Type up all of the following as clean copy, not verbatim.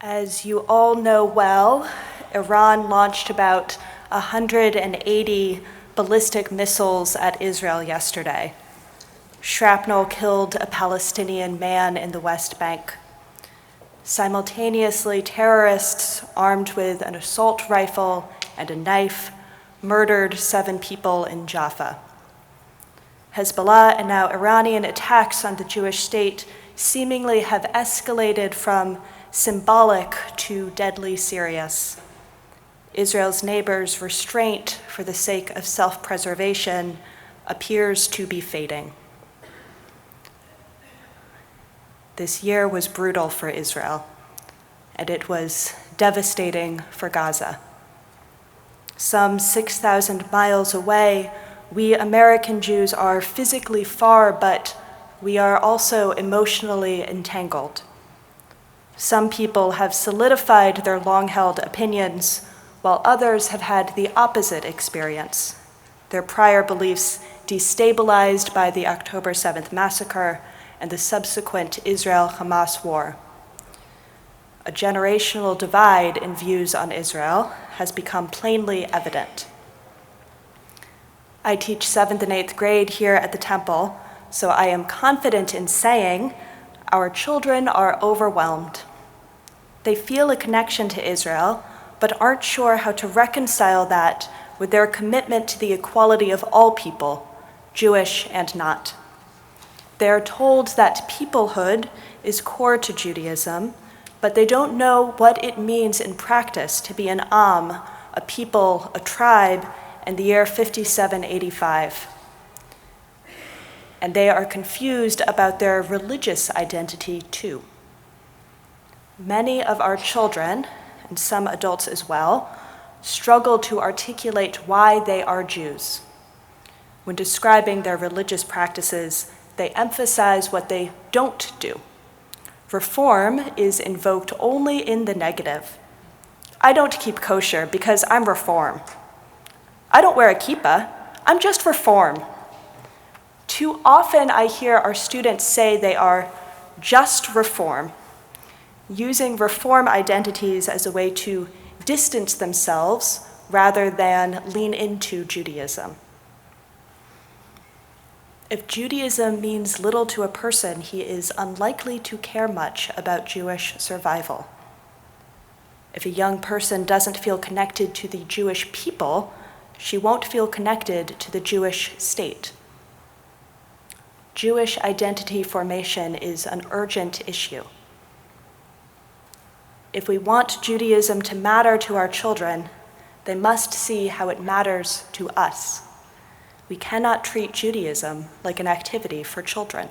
As you all know well, Iran launched about 180 ballistic missiles at Israel yesterday. Shrapnel killed a Palestinian man in the West Bank. Simultaneously, terrorists armed with an assault rifle and a knife murdered 7 people in Jaffa. Hezbollah and now Iranian attacks on the Jewish state seemingly have escalated from symbolic to deadly serious. Israel's neighbors' restraint for the sake of self-preservation appears to be fading. This year was brutal for Israel, and it was devastating for Gaza. Some 6,000 miles away, we American Jews are physically far, but we are also emotionally entangled. Some people have solidified their long-held opinions, while others have had the opposite experience, their prior beliefs destabilized by the October 7th massacre and the subsequent Israel-Hamas war. A generational divide in views on Israel has become plainly evident. I teach 7th and 8th grade here at the Temple, so I am confident in saying our children are overwhelmed. They feel a connection to Israel, but aren't sure how to reconcile that with their commitment to the equality of all people, Jewish and not. They are told that peoplehood is core to Judaism, but they don't know what it means in practice to be an Am, a people, a tribe, in the year 5785. And they are confused about their religious identity too. Many of our children, and some adults as well, struggle to articulate why they are Jews. When describing their religious practices, they emphasize what they don't do. Reform is invoked only in the negative. I don't keep kosher because I'm reform. I don't wear a kippah, I'm just reform. Too often I hear our students say they are just reform, using reform identities as a way to distance themselves rather than lean into Judaism. If Judaism means little to a person, he is unlikely to care much about Jewish survival. If a young person doesn't feel connected to the Jewish people, she won't feel connected to the Jewish state. Jewish identity formation is an urgent issue. If we want Judaism to matter to our children, they must see how it matters to us. We cannot treat Judaism like an activity for children.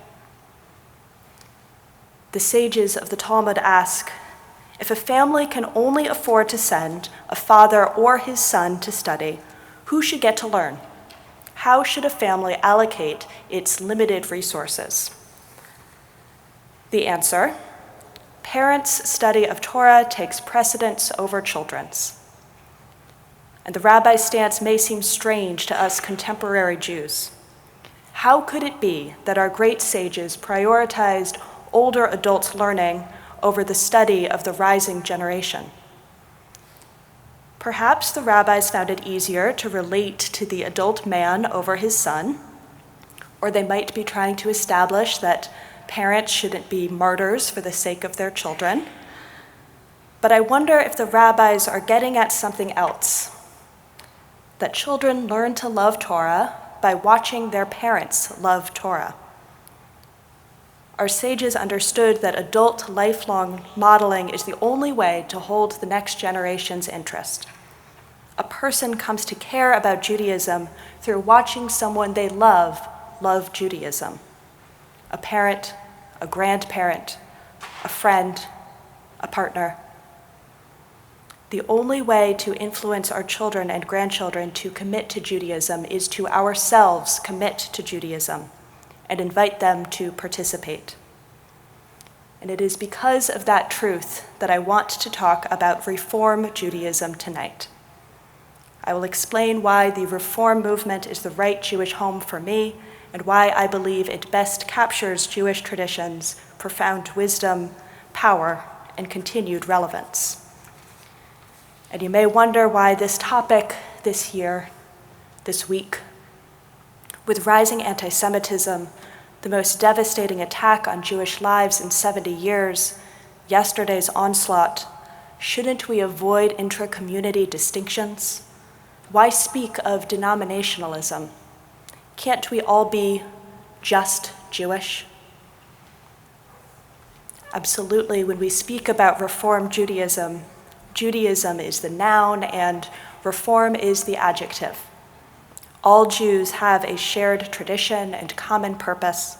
The sages of the Talmud ask, if a family can only afford to send a father or his son to study, who should get to learn? How should a family allocate its limited resources? The answer: parents' study of Torah takes precedence over children's. And the rabbi's stance may seem strange to us contemporary Jews. How could it be that our great sages prioritized older adults' learning over the study of the rising generation? Perhaps the rabbis found it easier to relate to the adult man over his son, or they might be trying to establish that parents shouldn't be martyrs for the sake of their children. But I wonder if the rabbis are getting at something else, that children learn to love Torah by watching their parents love Torah. Our sages understood that adult lifelong modeling is the only way to hold the next generation's interest. A person comes to care about Judaism through watching someone they love Judaism. A parent, a grandparent, a friend, a partner. The only way to influence our children and grandchildren to commit to Judaism is to ourselves commit to Judaism and invite them to participate. And it is because of that truth that I want to talk about Reform Judaism tonight. I will explain why the Reform movement is the right Jewish home for me and why I believe it best captures Jewish traditions, profound wisdom, power, and continued relevance. And you may wonder why this topic this year, this week, with rising anti-Semitism, the most devastating attack on Jewish lives in 70 years, yesterday's onslaught, shouldn't we avoid intra-community distinctions? Why speak of denominationalism? Can't we all be just Jewish? Absolutely, when we speak about Reform Judaism, Judaism is the noun and Reform is the adjective. All Jews have a shared tradition and common purpose.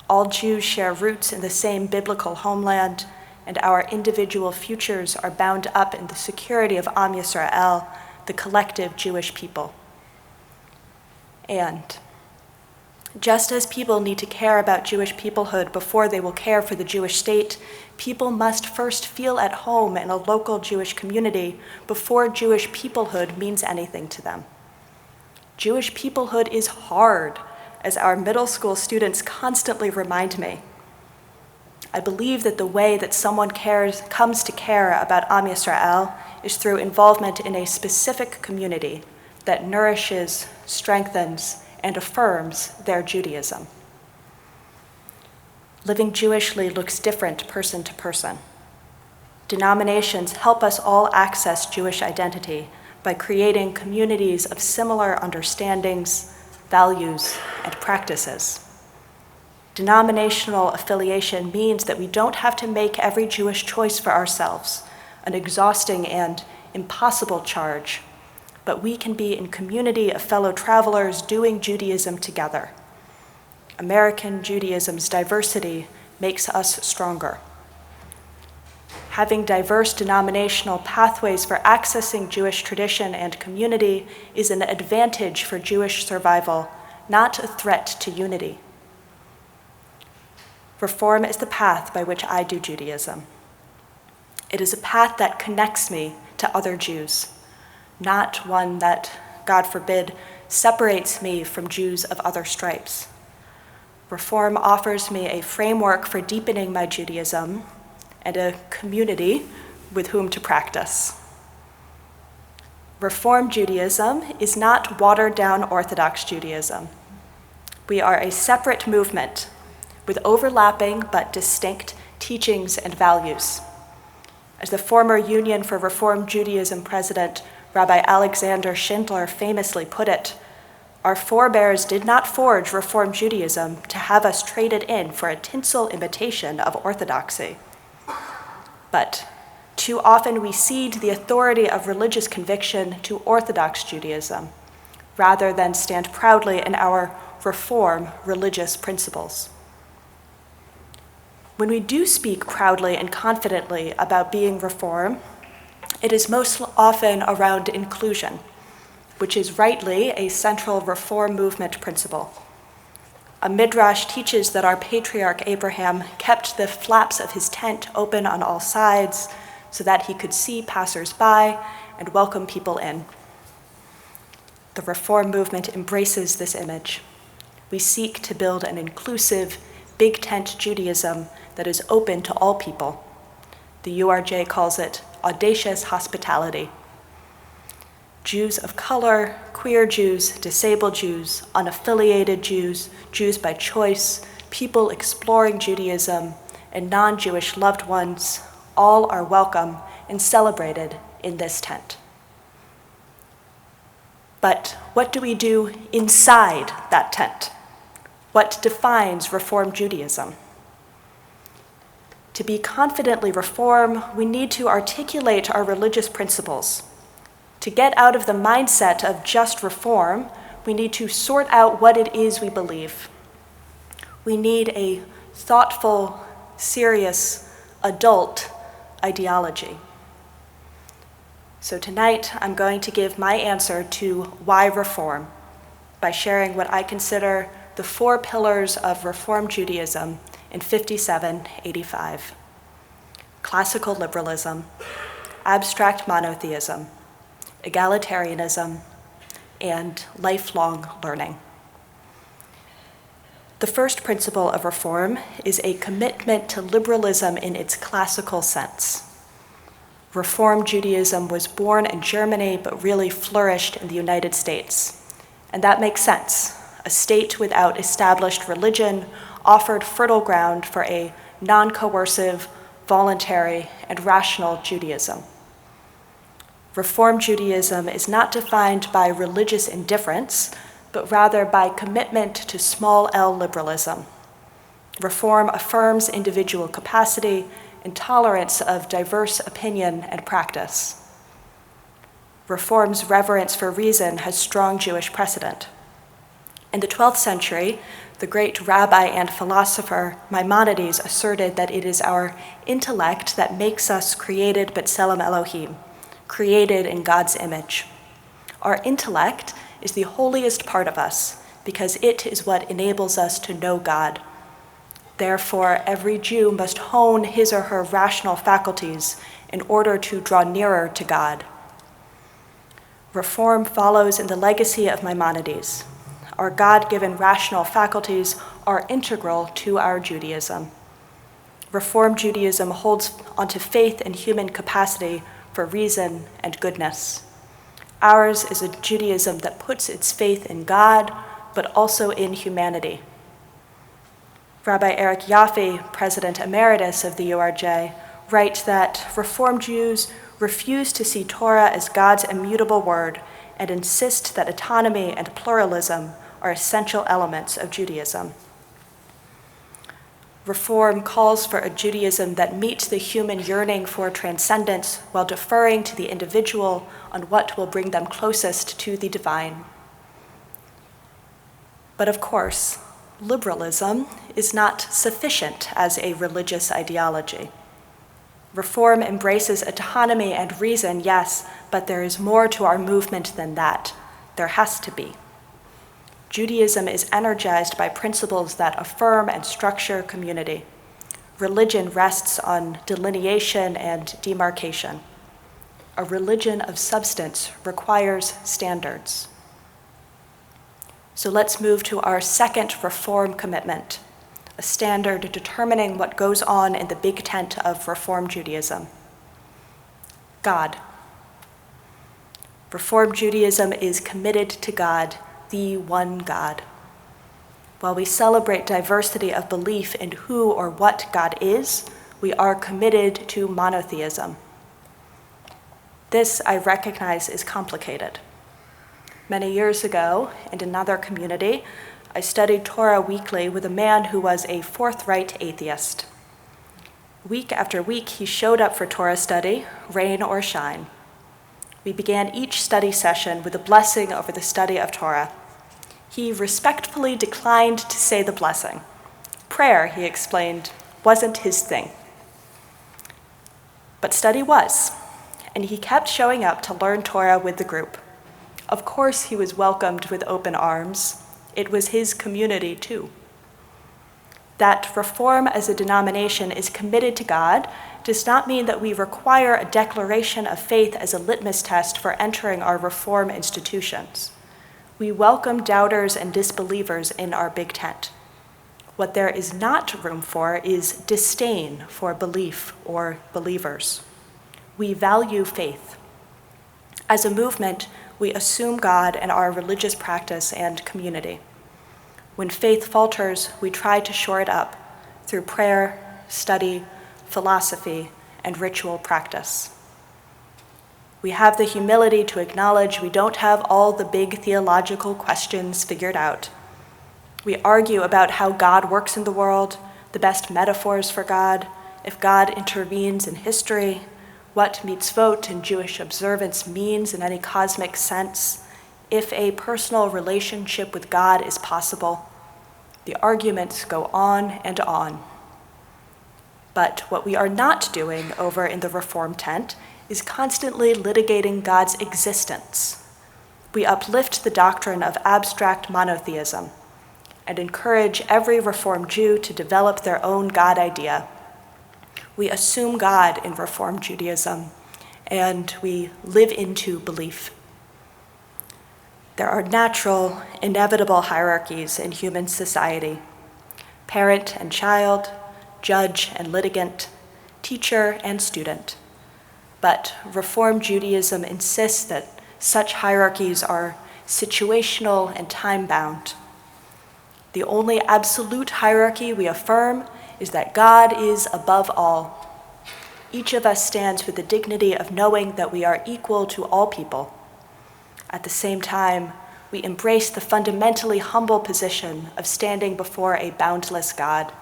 All Jews share roots in the same biblical homeland, and our individual futures are bound up in the security of Am Yisrael, the collective Jewish people. And just as people need to care about Jewish peoplehood before they will care for the Jewish state, people must first feel at home in a local Jewish community before Jewish peoplehood means anything to them. Jewish peoplehood is hard, as our middle school students constantly remind me. I believe that the way that someone comes to care about Am Yisrael is through involvement in a specific community that nourishes, strengthens, and affirms their Judaism. Living Jewishly looks different person to person. Denominations help us all access Jewish identity by creating communities of similar understandings, values, and practices. Denominational affiliation means that we don't have to make every Jewish choice for ourselves, an exhausting and impossible charge, but we can be in community of fellow travelers doing Judaism together. American Judaism's diversity makes us stronger. Having diverse denominational pathways for accessing Jewish tradition and community is an advantage for Jewish survival, not a threat to unity. Reform is the path by which I do Judaism. It is a path that connects me to other Jews, not one that, God forbid, separates me from Jews of other stripes. Reform offers me a framework for deepening my Judaism and a community with whom to practice. Reform Judaism is not watered-down Orthodox Judaism. We are a separate movement with overlapping but distinct teachings and values. As the former Union for Reform Judaism president, Rabbi Alexander Schindler, famously put it, our forebears did not forge Reform Judaism to have us traded in for a tinsel imitation of orthodoxy. But too often we cede the authority of religious conviction to Orthodox Judaism, rather than stand proudly in our Reform religious principles. When we do speak proudly and confidently about being Reform, it is most often around inclusion, which is rightly a central Reform movement principle. A midrash teaches that our patriarch Abraham kept the flaps of his tent open on all sides so that he could see passers-by and welcome people in. The Reform movement embraces this image. We seek to build an inclusive, big tent Judaism that is open to all people. The URJ calls it Audacious hospitality. Jews of color, queer Jews, disabled Jews, unaffiliated Jews, Jews by choice, people exploring Judaism, and non-Jewish loved ones all are welcome and celebrated in this tent. But what do we do inside that tent? What defines Reform Judaism? To be confidently Reform, we need to articulate our religious principles. To get out of the mindset of just Reform, we need to sort out what it is we believe. We need a thoughtful, serious, adult ideology. So tonight, I'm going to give my answer to why Reform by sharing what I consider the 4 pillars of Reform Judaism in 5785. Classical liberalism, abstract monotheism, egalitarianism, and lifelong learning. The first principle of reform is a commitment to liberalism in its classical sense. Reform Judaism was born in Germany but really flourished in the United States. And that makes sense. A state without established religion offered fertile ground for a non-coercive, voluntary, and rational Judaism. Reform Judaism is not defined by religious indifference, but rather by commitment to small L liberalism. Reform affirms individual capacity and tolerance of diverse opinion and practice. Reform's reverence for reason has strong Jewish precedent. In the 12th century, the great rabbi and philosopher Maimonides asserted that it is our intellect that makes us created b'tselem Elohim, created in God's image. Our intellect is the holiest part of us because it is what enables us to know God. Therefore, every Jew must hone his or her rational faculties in order to draw nearer to God. Reform follows in the legacy of Maimonides. Our God-given rational faculties are integral to our Judaism. Reform Judaism holds onto faith and human capacity for reason and goodness. Ours is a Judaism that puts its faith in God, but also in humanity. Rabbi Eric Yaffe, President Emeritus of the URJ, writes that Reform Jews refuse to see Torah as God's immutable word and insist that autonomy and pluralism are essential elements of Judaism. Reform calls for a Judaism that meets the human yearning for transcendence while deferring to the individual on what will bring them closest to the divine. But of course, liberalism is not sufficient as a religious ideology. Reform embraces autonomy and reason, yes, but there is more to our movement than that. There has to be. Judaism is energized by principles that affirm and structure community. Religion rests on delineation and demarcation. A religion of substance requires standards. So let's move to our second reform commitment, a standard determining what goes on in the big tent of Reform Judaism. God. Reform Judaism is committed to God, the one God. While we celebrate diversity of belief in who or what God is, we are committed to monotheism. This, I recognize, is complicated. Many years ago, in another community, I studied Torah weekly with a man who was a forthright atheist. Week after week, he showed up for Torah study, rain or shine. We began each study session with a blessing over the study of Torah. He respectfully declined to say the blessing. Prayer, he explained, wasn't his thing. But study was, and he kept showing up to learn Torah with the group. Of course, he was welcomed with open arms. It was his community, too. That Reform as a denomination is committed to God does not mean that we require a declaration of faith as a litmus test for entering our Reform institutions. We welcome doubters and disbelievers in our big tent. What there is not room for is disdain for belief or believers. We value faith. As a movement, we assume God in our religious practice and community. When faith falters, we try to shore it up through prayer, study, philosophy, and ritual practice. We have the humility to acknowledge we don't have all the big theological questions figured out. We argue about how God works in the world, the best metaphors for God, if God intervenes in history, what mitzvot in Jewish observance means in any cosmic sense, if a personal relationship with God is possible. The arguments go on and on. But what we are not doing over in the Reform tent is constantly litigating God's existence. We uplift the doctrine of abstract monotheism and encourage every Reformed Jew to develop their own God idea. We assume God in Reform Judaism, and we live into belief. There are natural, inevitable hierarchies in human society. parent and child, judge and litigant, teacher and student. But Reform Judaism insists that such hierarchies are situational and time-bound. The only absolute hierarchy we affirm is that God is above all. Each of us stands with the dignity of knowing that we are equal to all people. At the same time, we embrace the fundamentally humble position of standing before a boundless God.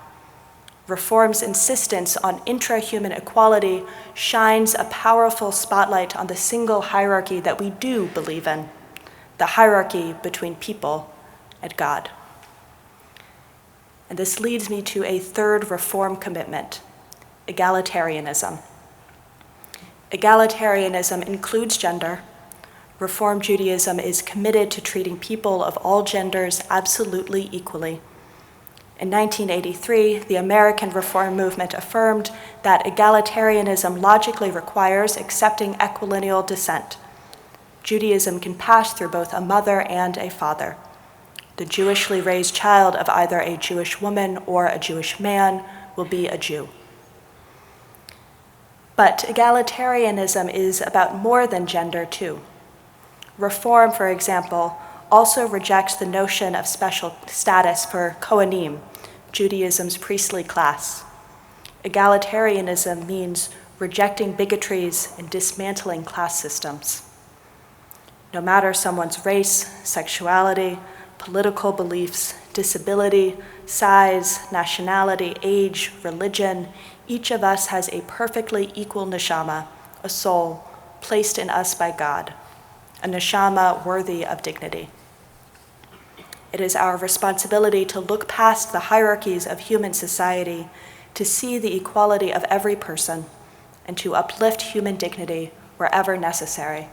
Reform's insistence on intra-human equality shines a powerful spotlight on the single hierarchy that we do believe in, the hierarchy between people and God. And this leads me to a third Reform commitment, egalitarianism. Egalitarianism includes gender. Reform Judaism is committed to treating people of all genders absolutely equally. In 1983, the American Reform movement affirmed that egalitarianism logically requires accepting equilineal descent. Judaism can pass through both a mother and a father. The Jewishly raised child of either a Jewish woman or a Jewish man will be a Jew. But egalitarianism is about more than gender, too. Reform, for example, also rejects the notion of special status for Kohanim, Judaism's priestly class. Egalitarianism means rejecting bigotries and dismantling class systems. No matter someone's race, sexuality, political beliefs, disability, size, nationality, age, religion, each of us has a perfectly equal neshama, a soul, placed in us by God, a neshama worthy of dignity. It is our responsibility to look past the hierarchies of human society, to see the equality of every person, and to uplift human dignity wherever necessary.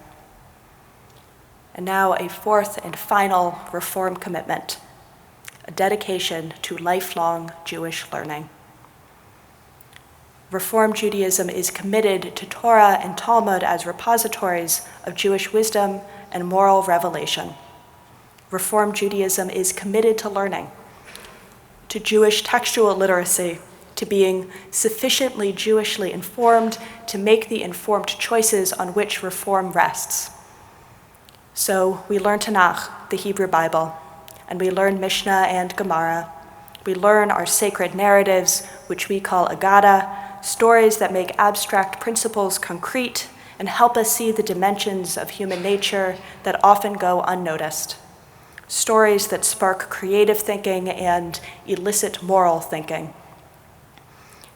And now a fourth and final Reform commitment, a dedication to lifelong Jewish learning. Reform Judaism is committed to Torah and Talmud as repositories of Jewish wisdom and moral revelation. Reform Judaism is committed to learning, to Jewish textual literacy, to being sufficiently Jewishly informed to make the informed choices on which reform rests. So we learn Tanakh, the Hebrew Bible, and we learn Mishnah and Gemara. We learn our sacred narratives, which we call Agada, stories that make abstract principles concrete and help us see the dimensions of human nature that often go unnoticed. Stories that spark creative thinking and elicit moral thinking.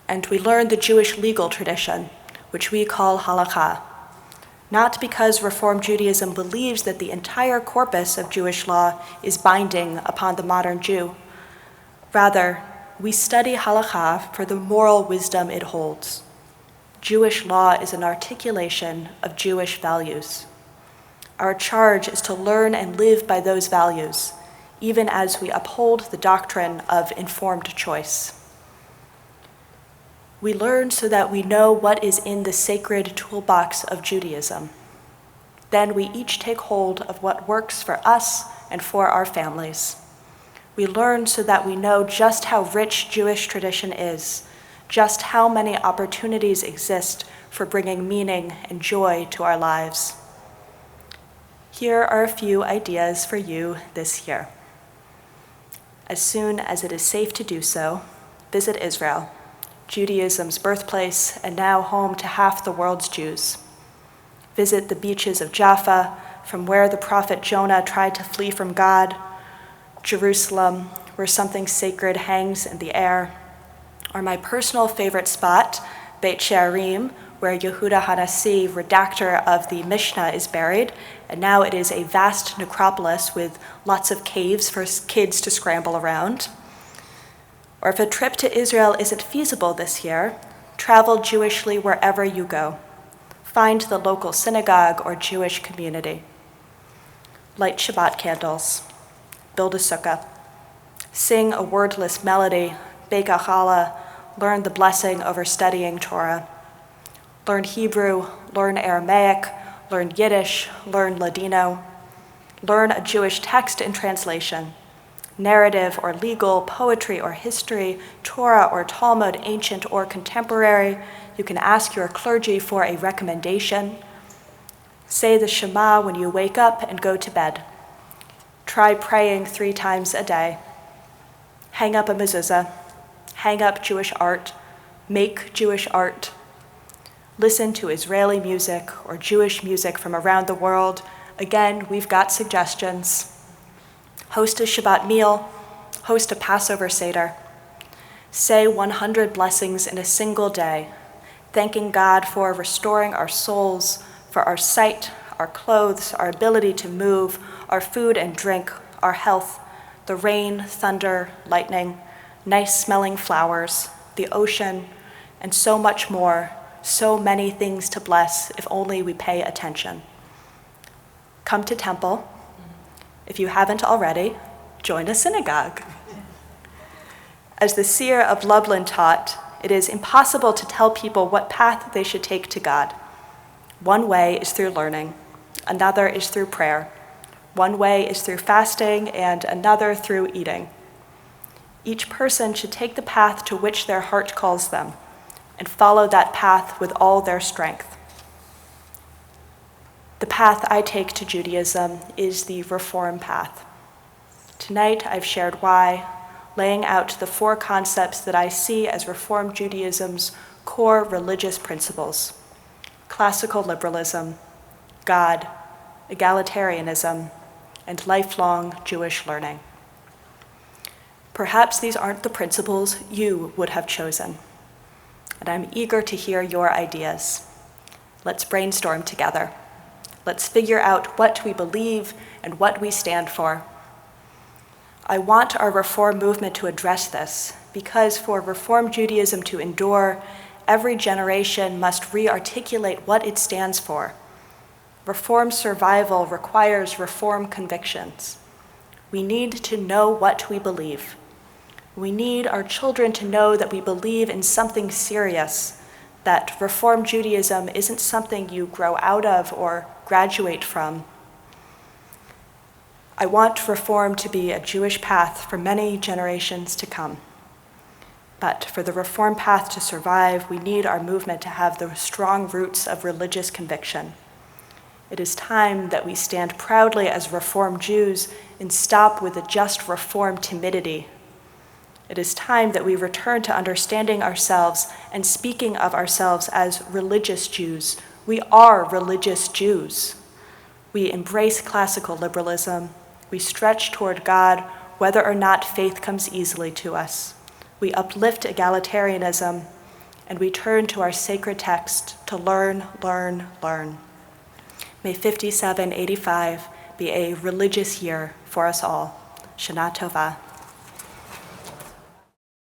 And we learn the Jewish legal tradition, which we call halakha, not because Reform Judaism believes that the entire corpus of Jewish law is binding upon the modern Jew. Rather, we study halakha for the moral wisdom it holds. Jewish law is an articulation of Jewish values. Our charge is to learn and live by those values, even as we uphold the doctrine of informed choice. We learn so that we know what is in the sacred toolbox of Judaism. Then we each take hold of what works for us and for our families. We learn so that we know just how rich Jewish tradition is, just how many opportunities exist for bringing meaning and joy to our lives. Here are a few ideas for you this year. As soon as it is safe to do so, visit Israel, Judaism's birthplace and now home to half the world's Jews. Visit the beaches of Jaffa, from where the prophet Jonah tried to flee from God, Jerusalem, where something sacred hangs in the air, or my personal favorite spot, Beit She'arim, where Yehuda Hanassi, redactor of the Mishnah, is buried, and now it is a vast necropolis with lots of caves for kids to scramble around. Or if a trip to Israel isn't feasible this year, travel Jewishly wherever you go. Find the local synagogue or Jewish community. Light Shabbat candles. Build a sukkah. Sing a wordless melody, bake a challah, learn the blessing over studying Torah. Learn Hebrew, learn Aramaic, learn Yiddish, learn Ladino. Learn a Jewish text and translation. narrative or legal, poetry or history, Torah or Talmud, ancient or contemporary. You can ask your clergy for a recommendation. Say the Shema when you wake up and go to bed. Try praying 3 times a day. Hang up a mezuzah. Hang up Jewish art. Make Jewish art. Listen to Israeli music or Jewish music from around the world. Again, we've got suggestions. Host a Shabbat meal. Host a Passover Seder. Say 100 blessings in a single day, thanking God for restoring our souls, for our sight, our clothes, our ability to move, our food and drink, our health, the rain, thunder, lightning, nice-smelling flowers, the ocean, and so much more, so many things to bless if only we pay attention. Come to temple. If you haven't already, join a synagogue. As the seer of Lublin taught, it is impossible to tell people what path they should take to God. One way is through learning, another is through prayer. One way is through fasting, and another through eating. Each person should take the path to which their heart calls them, and follow that path with all their strength. The path I take to Judaism is the Reform path. Tonight I've shared why, laying out the 4 concepts that I see as Reform Judaism's core religious principles: classical liberalism, God, egalitarianism, and lifelong Jewish learning. Perhaps these aren't the principles you would have chosen, and I'm eager to hear your ideas. Let's brainstorm together. Let's figure out what we believe and what we stand for. I want our Reform movement to address this, because for Reform Judaism to endure, every generation must re-articulate what it stands for. Reform survival requires Reform convictions. We need to know what we believe. We need our children to know that we believe in something serious, that Reform Judaism isn't something you grow out of or graduate from. I want Reform to be a Jewish path for many generations to come. But for the Reform path to survive, we need our movement to have the strong roots of religious conviction. It is time that we stand proudly as Reform Jews and stop with the just Reform timidity. It is time that we return to understanding ourselves and speaking of ourselves as religious Jews. We are religious Jews. We embrace classical liberalism. We stretch toward God, whether or not faith comes easily to us. We uplift egalitarianism, and we turn to our sacred text to learn, learn, learn. May 5785 be a religious year for us all. Shana Tova.